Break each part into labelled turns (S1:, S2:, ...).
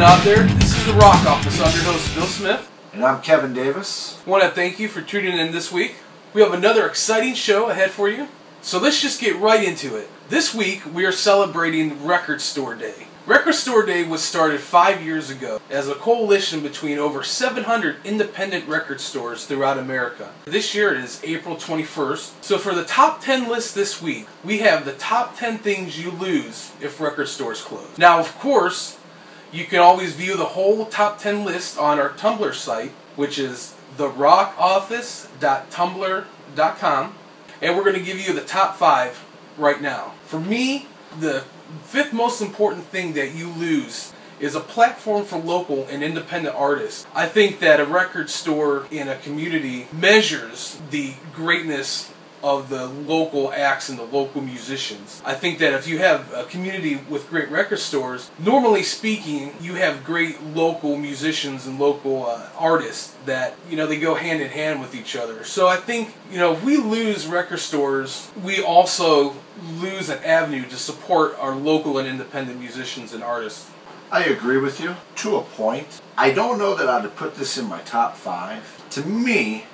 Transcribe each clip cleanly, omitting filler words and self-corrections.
S1: out there? This is The Rock Office. I'm your host, Bill Smith.
S2: And I'm Kevin Davis.
S1: I want to thank you for tuning in this week. We have another exciting show ahead for you. So let's just get right into it. This week, we are celebrating Record Store Day. Record Store Day was started 5 years ago as a coalition between over 700 independent record stores throughout America. This year it is April 21st. So for the top 10 list this week, we have the top 10 things you lose if record stores close. Now, of course, you can always view the whole top 10 list on our Tumblr site, which is therockofffice.tumblr.com. And we're going to give you the top 5 right now. For me, the fifth most important thing that you lose is a platform for local and independent artists. I think that a record store in a community measures the greatness of the local acts and the local musicians. I think that if you have a community with great record stores, normally speaking, you have great local musicians and local artists that, they go hand in hand with each other. So I think, if we lose record stores, we also lose an avenue to support our local and independent musicians and artists.
S2: I agree with you to a point. I don't know that I'd put this in my top 5. To me,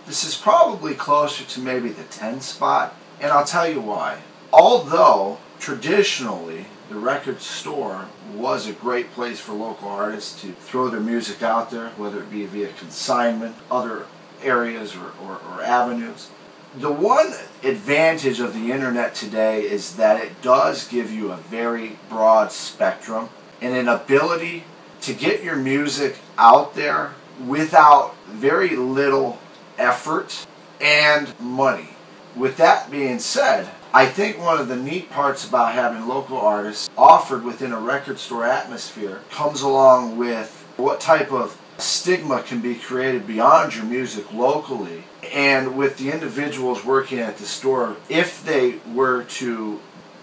S2: this is probably closer to maybe the 10 spot, and I'll tell you why. Although, traditionally, the record store was a great place for local artists to throw their music out there, whether it be via consignment, other areas or avenues. The one advantage of the internet today is that it does give you a very broad spectrum and an ability to get your music out there without very little effort and money. With that being said, I think one of the neat parts about having local artists offered within a record store atmosphere comes along with what type of stigma can be created beyond your music locally, and with the individuals working at the store, if they were to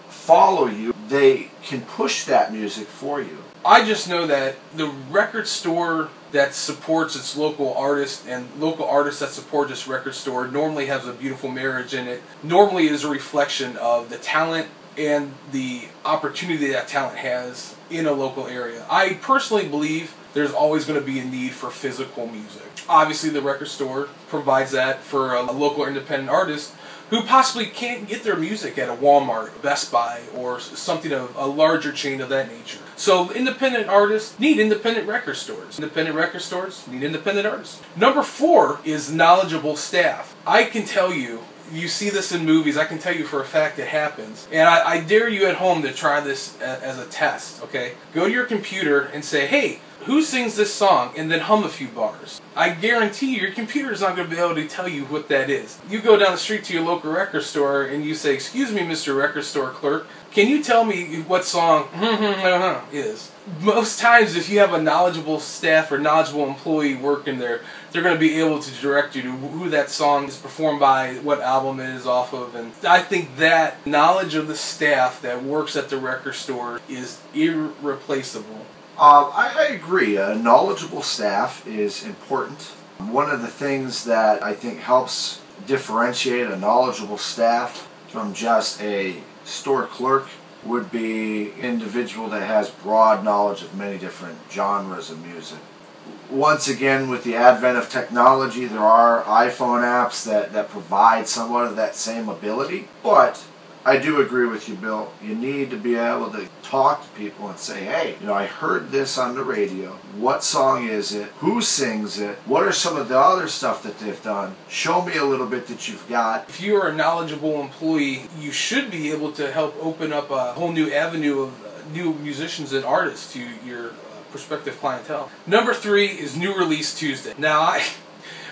S2: follow you, they can push that music for you.
S1: I just know that the record store that supports its local artists and local artists that support this record store normally has a beautiful marriage in it. Normally is a reflection of the talent and the opportunity that talent has in a local area. I personally believe there's always going to be a need for physical music. Obviously, the record store provides that for a local or independent artist who possibly can't get their music at a Walmart, Best Buy, or something of a larger chain of that nature. So independent artists need independent record stores. Independent record stores need independent artists. Number 4 is knowledgeable staff. I can tell you, you see this in movies, I can tell you for a fact it happens. And I dare you at home to try this as a test, okay? Go to your computer and say, hey, who sings this song? And then hum a few bars. I guarantee you, your computer is not going to be able to tell you what that is. You go down the street to your local record store and you say, excuse me, Mr. Record Store Clerk, can you tell me what song is? Most times, if you have a knowledgeable staff or knowledgeable employee working there, they're going to be able to direct you to who that song is performed by, what album it is off of. And I think that knowledge of the staff that works at the record store is irreplaceable.
S2: I agree. A knowledgeable staff is important. One of the things that I think helps differentiate a knowledgeable staff from just a store clerk would be an individual that has broad knowledge of many different genres of music. Once again, with the advent of technology, there are iPhone apps that provide somewhat of that same ability, but I do agree with you, Bill. You need to be able to talk to people and say, hey, I heard this on the radio. What song is it? Who sings it? What are some of the other stuff that they've done? Show me a little bit that you've got.
S1: If you are a knowledgeable employee, you should be able to help open up a whole new avenue of new musicians and artists to your prospective clientele. Number 3 is New Release Tuesday. Now, I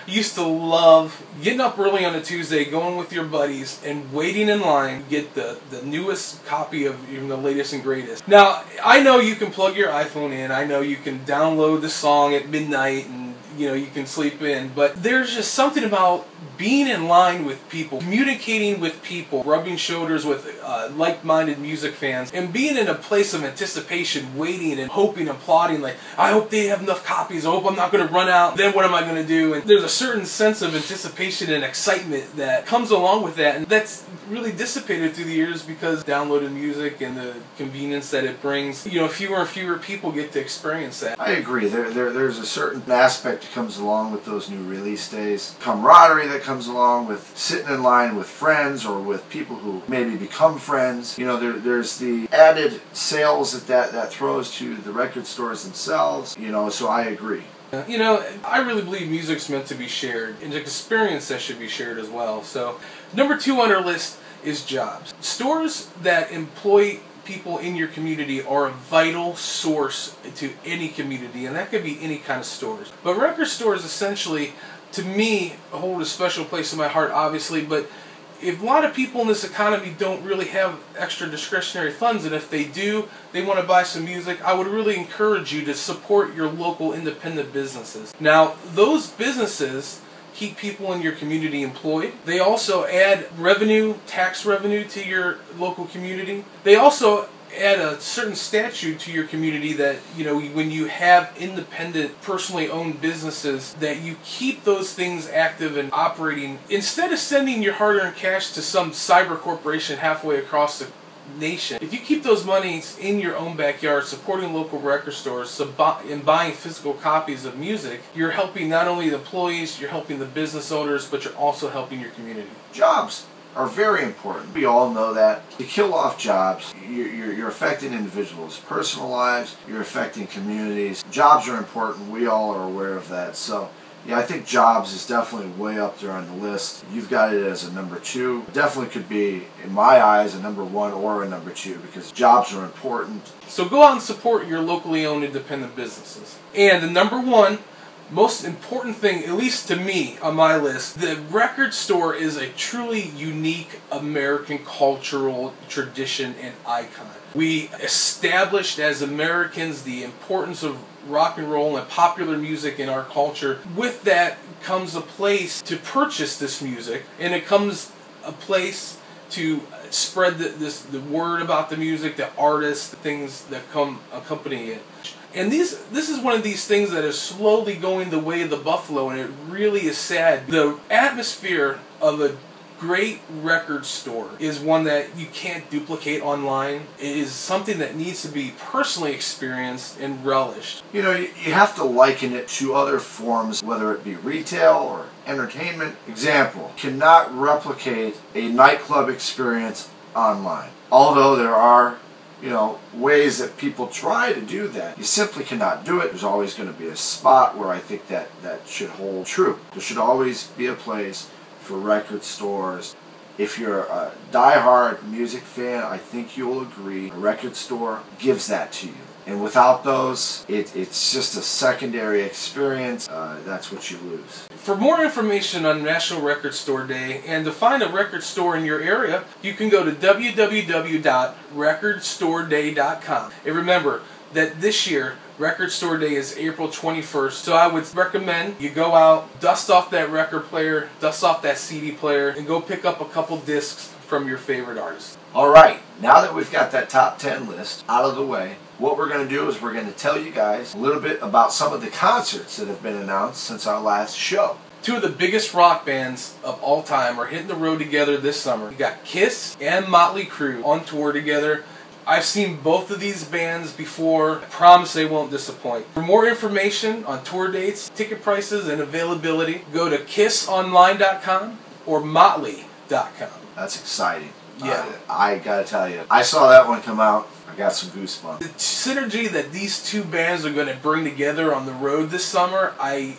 S1: used to love getting up early on a Tuesday, going with your buddies, and waiting in line to get the newest copy of even the latest and greatest. Now, I know you can plug your iPhone in, I know you can download the song at midnight and you can sleep in, but there's just something about being in line with people, communicating with people, rubbing shoulders with like-minded music fans, and being in a place of anticipation, waiting and hoping, applauding, like, I hope they have enough copies, I hope I'm not going to run out, then what am I going to do? And there's a certain sense of anticipation and excitement that comes along with that, and that's really dissipated through the years because downloaded music and the convenience that it brings, you know, fewer and fewer people get to experience that.
S2: I agree. There's a certain aspect that comes along with those new release days. Camaraderie that comes along with sitting in line with friends or with people who maybe become friends. You know, there's the added sales that throws to the record stores themselves. You know, so I agree.
S1: You know, I really believe music's meant to be shared, and an experience that should be shared as well. So, number 2 on our list is jobs. Stores that employ people in your community are a vital source to any community, and that could be any kind of stores. But record stores essentially, to me, hold a special place in my heart, obviously, but if a lot of people in this economy don't really have extra discretionary funds, and if they do, they want to buy some music, I would really encourage you to support your local independent businesses. Now, those businesses keep people in your community employed. They also add revenue, tax revenue to your local community. They also add a certain statute to your community that, you know, when you have independent, personally owned businesses, that you keep those things active and operating. Instead of sending your hard-earned cash to some cyber corporation halfway across the nation, if you keep those monies in your own backyard, supporting local record stores and buying physical copies of music, you're helping not only the employees, you're helping the business owners, but you're also helping your community.
S2: Jobs are very important. We all know that. To kill off jobs, you're affecting individuals' personal lives, you're affecting communities. Jobs are important. We all are aware of that. So, yeah, I think jobs is definitely way up there on the list. You've got it as a number 2. Definitely could be, in my eyes, a number 1 or a number 2 because jobs are important.
S1: So go out and support your locally owned independent businesses. And the number 1 most important thing, at least to me on my list, the record store is a truly unique American cultural tradition and icon. We established as Americans the importance of rock and roll and popular music in our culture. With that comes a place to purchase this music, and it comes a place to spread the word about the music, the artists, the things that come accompany it. And this is one of these things that is slowly going the way of the buffalo, and it really is sad. The atmosphere of a great record store is one that you can't duplicate online. It is something that needs to be personally experienced and relished.
S2: You know, you have to liken it to other forms, whether it be retail or entertainment. Example, cannot replicate a nightclub experience online. Although there are, you know, ways that people try to do that, you simply cannot do it. There's always going to be a spot where I think that should hold true. There should always be a place for record stores. If you're a die-hard music fan, I think you'll agree a record store gives that to you. And without those, it's just a secondary experience. That's what you lose.
S1: For more information on National Record Store Day and to find a record store in your area, you can go to www.recordstoreday.com. And remember that this year, Record Store Day is April 21st, so I would recommend you go out, dust off that record player, dust off that CD player, and go pick up a couple discs from your favorite artist.
S2: Alright, now that we've got that top 10 list out of the way, what we're going to do is we're going to tell you guys a little bit about some of the concerts that have been announced since our last show.
S1: 2 of the biggest rock bands of all time are hitting the road together this summer. You got Kiss and Motley Crue on tour together. I've seen both of these bands before. I promise they won't disappoint. For more information on tour dates, ticket prices, and availability, go to kissonline.com or motley.com.
S2: That's exciting.
S1: Yeah.
S2: I gotta tell you, I saw that one come out. I got some goosebumps.
S1: The synergy that these 2 bands are going to bring together on the road this summer, I'm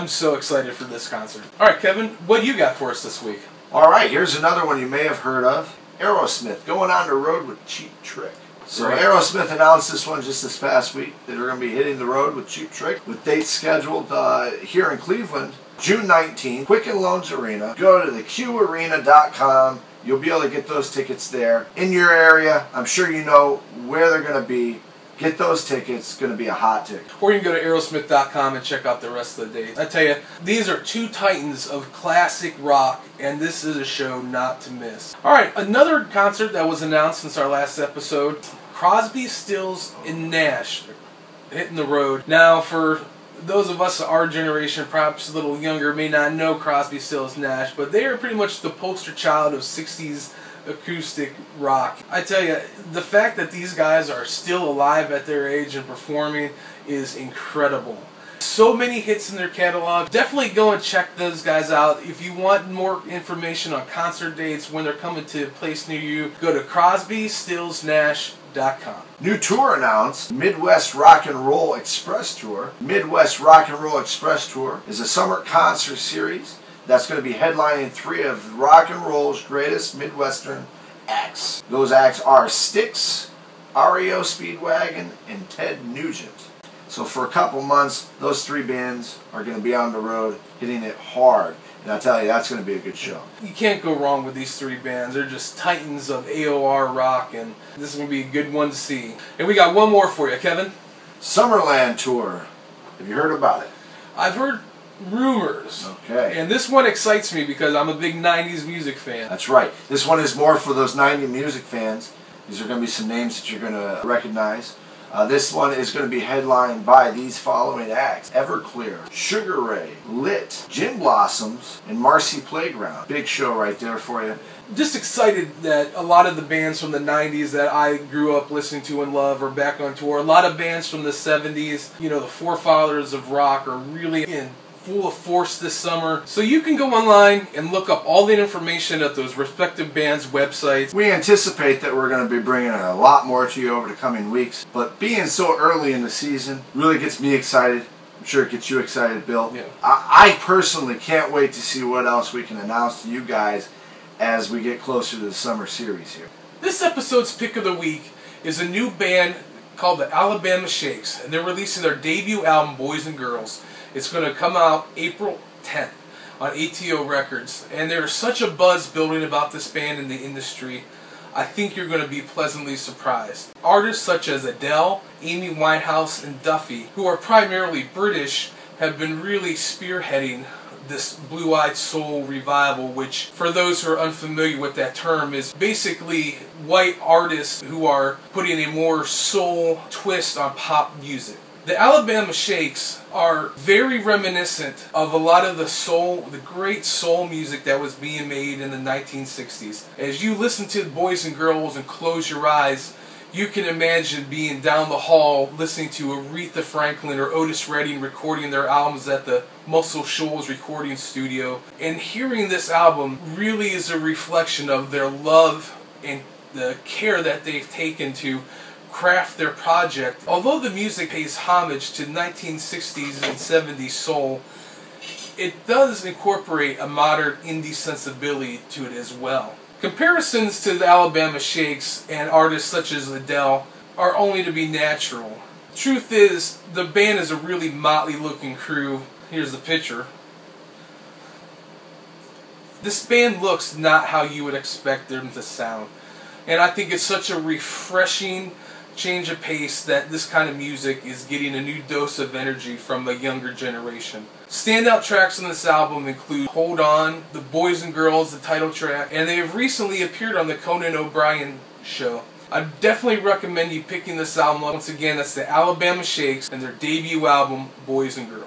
S1: so excited for this concert. Alright, Kevin, what do you got for us this week?
S2: Alright, here's another one you may have heard of. Aerosmith going on the road with Cheap Trick. So right. Aerosmith announced this one just this past week that they're going to be hitting the road with Cheap Trick, with dates scheduled here in Cleveland, June 19th, Quicken Loans Arena. Go to theqarena.com. You'll be able to get those tickets there. In your area, I'm sure you know where they're going to be. Get those tickets. It's going to be a hot ticket.
S1: Or you can go to aerosmith.com and check out the rest of the days. I tell you, these are two titans of classic rock, and this is a show not to miss. Alright, another concert that was announced since our last episode, Crosby, Stills, and Nash hitting the road. Now, for those of us our generation, perhaps a little younger, may not know Crosby, Stills, Nash, but they are pretty much the poster child of 60s acoustic rock. I tell you, the fact that these guys are still alive at their age and performing is incredible. So many hits in their catalog. Definitely go and check those guys out. If you want more information on concert dates, when they're coming to a place near you, go to CrosbyStillsNash.com.
S2: New tour announced, Midwest Rock and Roll Express Tour. Midwest Rock and Roll Express Tour is a summer concert series that's going to be headlining 3 of rock and roll's greatest Midwestern acts. Those acts are Styx, REO Speedwagon, and Ted Nugent. So for a couple months, those 3 bands are going to be on the road hitting it hard. And I tell you, that's going to be a good show.
S1: You can't go wrong with these 3 bands. They're just titans of AOR rock, and this is going to be a good one to see. And we got one more for you, Kevin.
S2: Summerland Tour. Have you heard about it?
S1: I've heard rumors.
S2: Okay.
S1: And this one excites me because I'm a big 90s music fan.
S2: That's right. This one is more for those 90s music fans. These are going to be some names that you're going to recognize. This one is going to be headlined by these following acts: Everclear, Sugar Ray, Lit, Gin Blossoms, and Marcy Playground. Big show right there for you.
S1: Just excited that a lot of the bands from the 90s that I grew up listening to and love are back on tour. A lot of bands from the 70s, you know, the forefathers of rock, are really in full force this summer. So you can go online and look up all the information at those respective bands' websites.
S2: We anticipate that we're going to be bringing a lot more to you over the coming weeks, but being so early in the season really gets me excited. I'm sure it gets you excited, Bill.
S1: Yeah.
S2: I personally can't wait to see what else we can announce to you guys as we get closer to the summer series here.
S1: This episode's pick of the week is a new band called the Alabama Shakes, and they're releasing their debut album, Boys and Girls. It's going to come out April 10th on ATO Records, and there's such a buzz building about this band in the industry. I think you're going to be pleasantly surprised. Artists such as Adele, Amy Winehouse, and Duffy, who are primarily British, have been really spearheading this blue-eyed soul revival, which, for those who are unfamiliar with that term, is basically white artists who are putting a more soul twist on pop music. The Alabama Shakes are very reminiscent of a lot of the great soul music that was being made in the 1960s. As you listen to Boys and Girls and close your eyes, you can imagine being down the hall listening to Aretha Franklin or Otis Redding recording their albums at the Muscle Shoals recording studio. And hearing this album really is a reflection of their love and the care that they've taken to craft their project. Although the music pays homage to 1960s and 70s soul, it does incorporate a modern indie sensibility to it as well. Comparisons to the Alabama Shakes and artists such as Adele are only to be natural. Truth is, the band is a really motley looking crew. Here's the picture. This band looks not how you would expect them to sound. And I think it's such a refreshing change of pace that this kind of music is getting a new dose of energy from the younger generation. Standout tracks on this album include Hold On, The Boys and Girls, the title track, and they have recently appeared on the Conan O'Brien show. I definitely recommend you picking this album up. Once again, that's the Alabama Shakes and their debut album, Boys and Girls.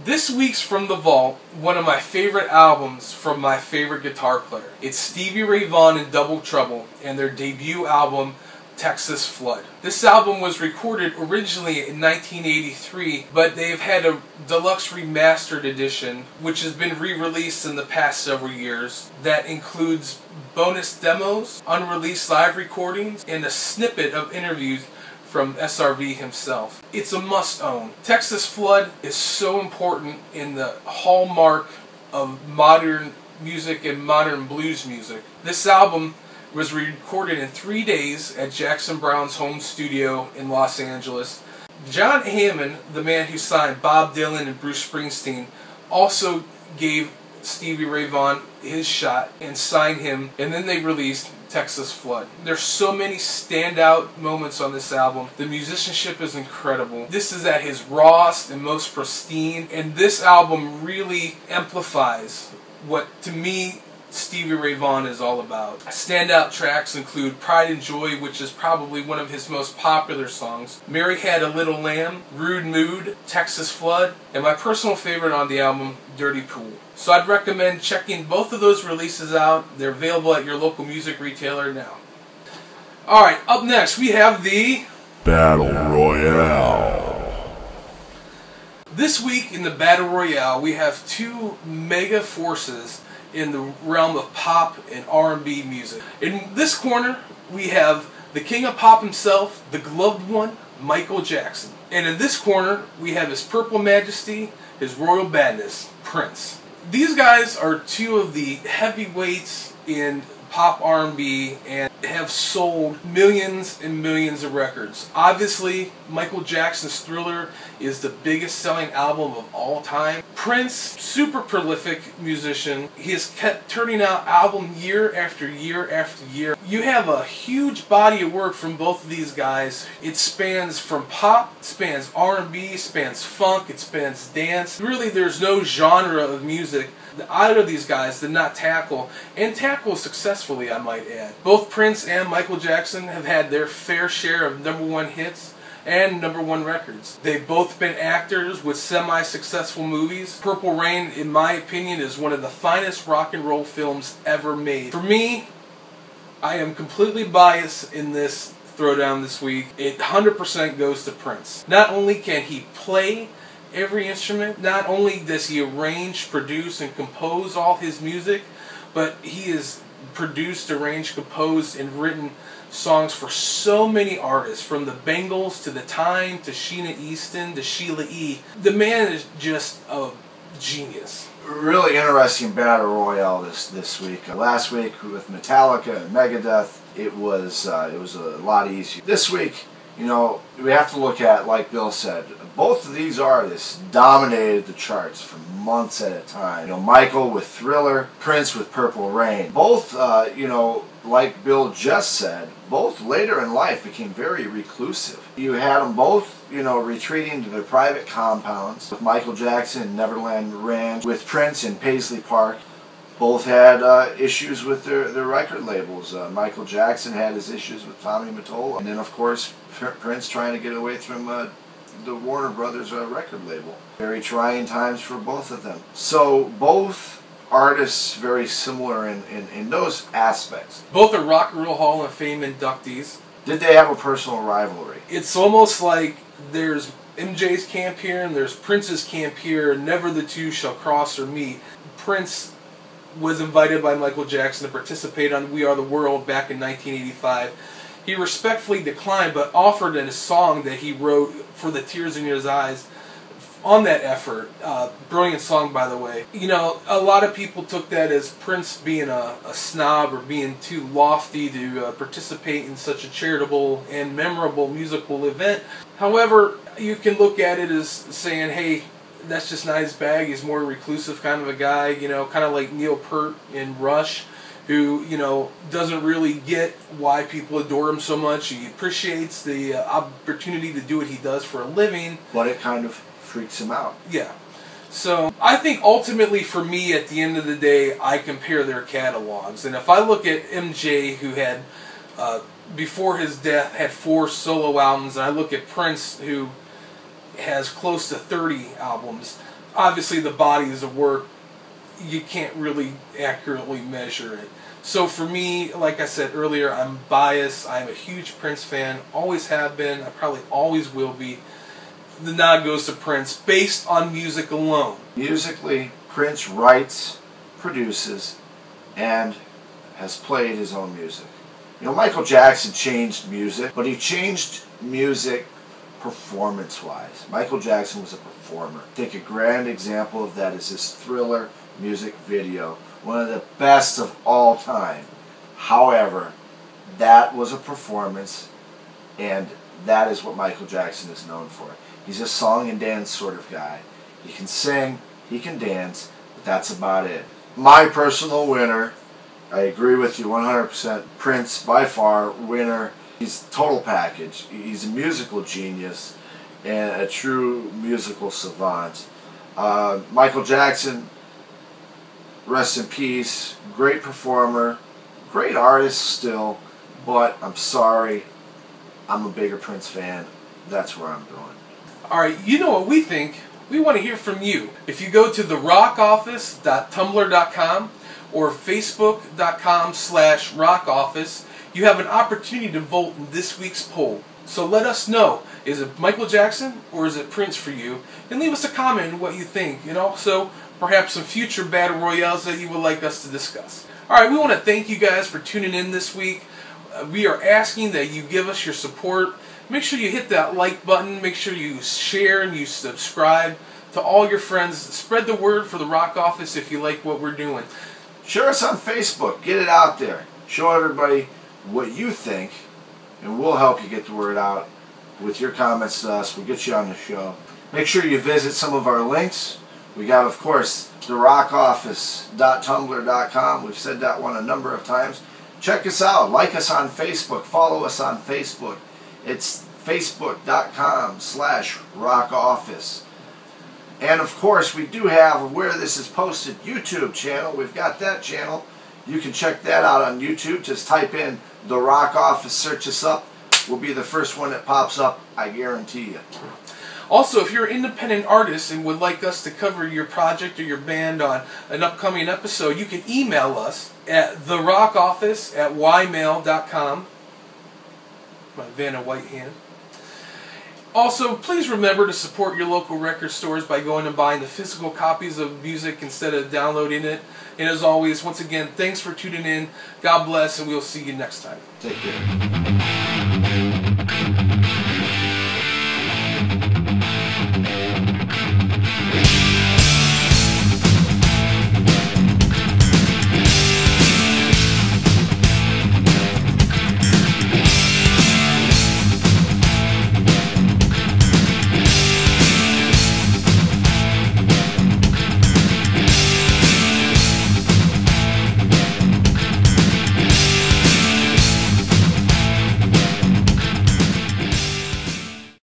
S1: This week's From the Vault, one of my favorite albums from my favorite guitar player. It's Stevie Ray Vaughan and Double Trouble and their debut album, Texas Flood. This album was recorded originally in 1983, but they've had a deluxe remastered edition, which has been re-released in the past several years, that includes bonus demos, unreleased live recordings, and a snippet of interviews from SRV himself. It's a must-own. Texas Flood is so important in the hallmark of modern music and modern blues music. This album was recorded in 3 days at Jackson Browne's home studio in Los Angeles. John Hammond, the man who signed Bob Dylan and Bruce Springsteen, also gave Stevie Ray Vaughan his shot and sign him, and then they released Texas Flood. There's so many standout moments on this album. The musicianship is incredible. This is at his rawest and most pristine, and this album really amplifies what, to me, Stevie Ray Vaughan is all about. Standout tracks include Pride and Joy, which is probably one of his most popular songs, Mary Had a Little Lamb, Rude Mood, Texas Flood, and my personal favorite on the album, Dirty Pool. So I'd recommend checking both of those releases out. They're available at your local music retailer now. Alright, up next we have the
S3: Battle Royale.
S1: This week in the Battle Royale we have two mega forces in the realm of pop and R&B music. In this corner, we have the king of pop himself, the gloved one, Michael Jackson. And in this corner, we have his purple majesty, his royal badness, Prince. These guys are two of the heavyweights in pop R&B and have sold millions and millions of records. Obviously, Michael Jackson's Thriller is the biggest selling album of all time. Prince, super prolific musician. He has kept turning out album year after year after year. You have a huge body of work from both of these guys. It spans from pop, spans R&B, spans funk, it spans dance. Really, there's no genre of music that either of these guys did not tackle, and tackle successfully, I might add. Both Prince and Michael Jackson have had their fair share of #1 hits and #1 records. They've both been actors with semi-successful movies. Purple Rain, in my opinion, is one of the finest rock and roll films ever made. For me, I am completely biased in this throwdown this week. It 100% goes to Prince. Not only can he play every instrument, not only does he arrange, produce, and compose all his music, but he has produced, arranged, composed, and written songs for so many artists, from the Bengals to The Time to Sheena Easton to Sheila E. The man is just a genius.
S2: Really interesting battle royale this week. Last week with Metallica and Megadeth, it was a lot easier. This week, you know, we have to look at, like Bill said, both of these artists dominated the charts for months at a time. You know, Michael with Thriller, Prince with Purple Rain. Both, you know, like Bill just said, both later in life became very reclusive. You had them both, you know, retreating to their private compounds. With Michael Jackson in Neverland Ranch, with Prince in Paisley Park. Both had issues with their record labels. Michael Jackson had his issues with Tommy Mottola. And then, of course, Prince trying to get away from the Warner Brothers record label. Very trying times for both of them. So both artists very similar in those aspects.
S1: Both are Rock and Roll Hall of Fame inductees.
S2: Did they have a personal rivalry?
S1: It's almost like there's MJ's camp here and there's Prince's camp here, and never the two shall cross or meet. Prince was invited by Michael Jackson to participate on We Are the World back in 1985. He respectfully declined, but offered in a song that he wrote for the Tears in Your Eyes on that effort. Brilliant song, by the way. You know, a lot of people took that as Prince being a snob or being too lofty to participate in such a charitable and memorable musical event. However, you can look at it as saying, hey, that's just not his bag. He's more reclusive kind of a guy, you know, kind of like Neil Peart in Rush, who, you know, doesn't really get why people adore him so much. He appreciates the opportunity to do what he does for a living.
S2: But it kind of freaks him out.
S1: Yeah. So I think ultimately for me, at the end of the day, I compare their catalogs. And if I look at MJ, who had, before his death, had 4 solo albums, and I look at Prince, who has close to 30 albums, obviously the bodies of work, you can't really accurately measure it. So for me, like I said earlier, I'm biased. I'm a huge Prince fan, always have been, I probably always will be. The nod goes to Prince, based on music alone.
S2: Musically, Prince writes, produces, and has played his own music. You know, Michael Jackson changed music, but he changed music performance-wise. Michael Jackson was a performer. I think a grand example of that is his Thriller music video, one of the best of all time. However, that was a performance, and that is what Michael Jackson is known for. He's a song and dance sort of guy. He can sing, he can dance, but that's about it. My personal winner, I agree with you 100%. Prince, by far, winner. He's total package. He's a musical genius and a true musical savant. Michael Jackson, rest in peace. Great performer, great artist still, but I'm sorry, I'm a bigger Prince fan. That's where I'm going.
S1: Alright, you know what we think. We want to hear from you. If you go to therockoffice.tumblr.com or facebook.com/rockoffice, you have an opportunity to vote in this week's poll. So let us know, is it Michael Jackson or is it Prince for you? And leave us a comment on what you think, and also perhaps some future Battle Royales that you would like us to discuss. Alright, we want to thank you guys for tuning in this week. We are asking that you give us your support. Make sure you hit that like button. Make sure you share and you subscribe to all your friends. Spread the word for the Rock Office if you like what we're doing.
S2: Share us on Facebook. Get it out there. Show everybody what you think, and we'll help you get the word out with your comments to us. We'll get you on the show. Make sure you visit some of our links. We got, of course, therockoffice.tumblr.com. We've said that one a number of times. Check us out. Like us on Facebook. Follow us on Facebook. It's facebook.com/rockoffice. And of course, we do have where this is posted YouTube channel. We've got that channel. You can check that out on YouTube. Just type in The Rock Office, search us up. We'll be the first one that pops up, I guarantee you.
S1: Also, if you're an independent artist and would like us to cover your project or your band on an upcoming episode, you can email us at therockoffice@ymail.com. My Vanna White hand. Also, please remember to support your local record stores by going and buying the physical copies of music instead of downloading it. And as always, once again, thanks for tuning in. God bless, and we'll see you next time.
S2: Take care.